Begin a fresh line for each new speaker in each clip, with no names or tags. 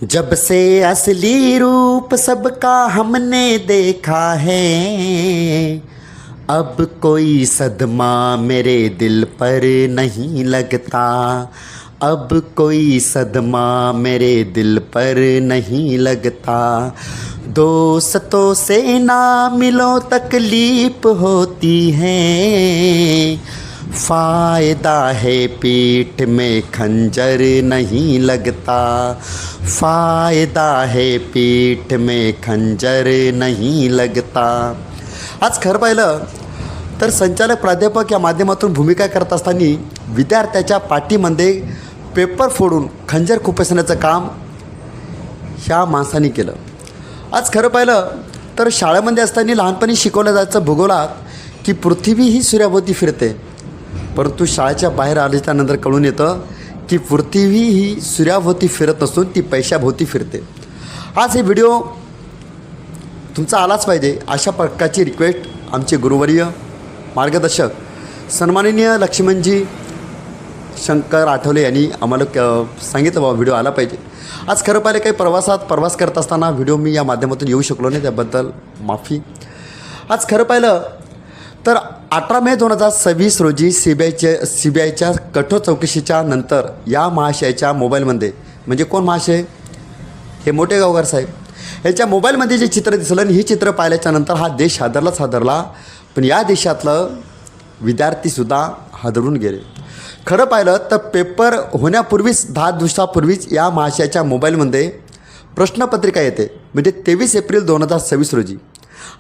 जब से असली रूप सबका हमने देखा है, अब कोई सदमा मेरे दिल पर नहीं लगता। अब कोई सदमा मेरे दिल पर नहीं लगता। दोस्तों से ना मिलो तकलीफ होती है, फ़ायदा है पीठ में खंजर नहीं लगता। फ़ायदा है पीठ में खंजर नहीं लगता। आज खरं पाहिलं तर संचालक प्राध्यापक या माध्यमातून भूमिका करत असताना विद्यार्थ्याच्या पाठीमध्ये पेपर फोडून खंजर खुपसण्याचं काम ह्या माणसाने केलं। आज खरं पाहिलं तर शाळेमध्ये असताना लहानपणी शिकवलं जायचं भूगोलात की पृथ्वी ही सूर्याभोवती फिरते, परंतु शाळेच्या बाहेर आल्याच्यानंतर कळून येतं की पृथ्वी ही सूर्याभोवती फिरत नसून ती पैशाभोवती फिरते। आज हे व्हिडिओ तुमचा आलाच पाहिजे अशा प्रकारची रिक्वेस्ट आमचे गुरुवर्य मार्गदर्शक सन्माननीय लक्ष्मणजी शंकर आठवले यांनी आम्हाला सांगितलं बाबा व्हिडिओ आला पाहिजे। आज खरं पाहिलं काही प्रवास करत असताना व्हिडिओ मी या माध्यमातून येऊ शकलो नाही, त्याबद्दल माफी। आज खरं पाहिलं तर 18 मे 2026 रोजी सीबीआयच्या कठोर चौकशीच्या नंतर या महाशयाच्या मोबाईलमध्ये, म्हणजे कोण महाशय, हे मोठे गावकर साहेब याच्या मोबाईलमध्ये जे चित्र दिसलं आणि हे चित्र पाहिल्याच्यानंतर हा देश हादरला। पण या देशातलं विद्यार्थीसुद्धा हादरून गेले। खरं पाहिलं तर पेपर होण्यापूर्वीच 10 दिवसापूर्वीच या महाशयाच्या मोबाईलमध्ये प्रश्नपत्रिका येते, म्हणजे 23 एप्रिल 2026 रोजी।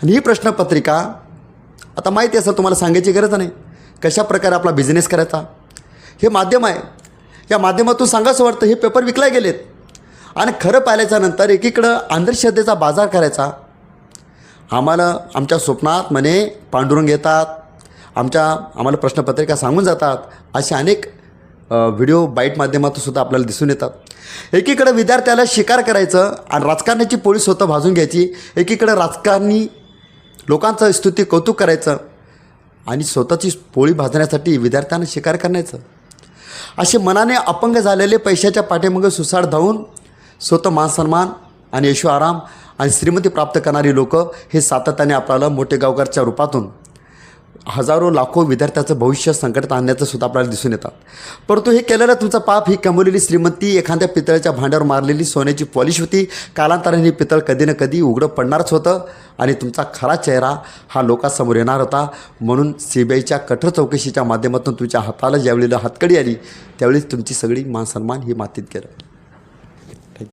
आणि ही प्रश्नपत्रिका आता माहिती असेल तुम्हाला, सांगायची गरज नाही कशा प्रकारे आपला बिझनेस करायचा। हे माध्यम आहे, या माध्यमातून सांगायचं वाटतं हे पेपर विकले गेलेत। आणि खरं पाहिल्याच्यानंतर एकीकडं अंधश्रद्धेचा बाजार करायचा। आम्हाला आमच्या स्वप्नात म्हणे पांडुरंग येतात, आम्हाला प्रश्नपत्रिका सांगून जातात, असे अनेक व्हिडिओ बाईट माध्यमातून सुद्धा आपल्याला दिसून येतात। एकीकडे विद्यार्थ्याला शिकार करायचं आणि राजकारण्याची पोळी स्वतः भाजून घ्यायची, एकीकडे राजकारणी लोकांचं स्तुती कौतुक करायचं आणि स्वतःची पोळी भाजण्यासाठी विद्यार्थ्यांना शिकार करण्याचं। असे मनाने अपंग झालेले पैशाच्या पाठीमागे सुसाट धावून स्वतः मानसन्मान आणि ऐशो आराम आणि श्रीमंती प्राप्त करणारी लोक हे सातत्याने आपल्याला मोठे गावकरच्या रूपातून हजारो लाखो विद्यार्थ्याचं भविष्य संकटात आणण्याचं सुद्धा आपल्याला दिसून येतात। परंतु हे केलेलं तुमचं पाप, ही कमवलेली श्रीमंती एखाद्या पितळ्याच्या भांड्यावर मारलेली सोन्याची पॉलिश होती। कालांतराने हे पितळ कधी ना कधी उघडं पडणारच होतं आणि तुमचा खरा चेहरा हा लोकांसमोर येणार होता। म्हणून सीबीआयच्या कठोर चौकशीच्या माध्यमातून तुमच्या हाताला ज्यावेळेला हातकडी आली त्यावेळी तुमची सगळी मानसन्मान ही मातीत गेलं।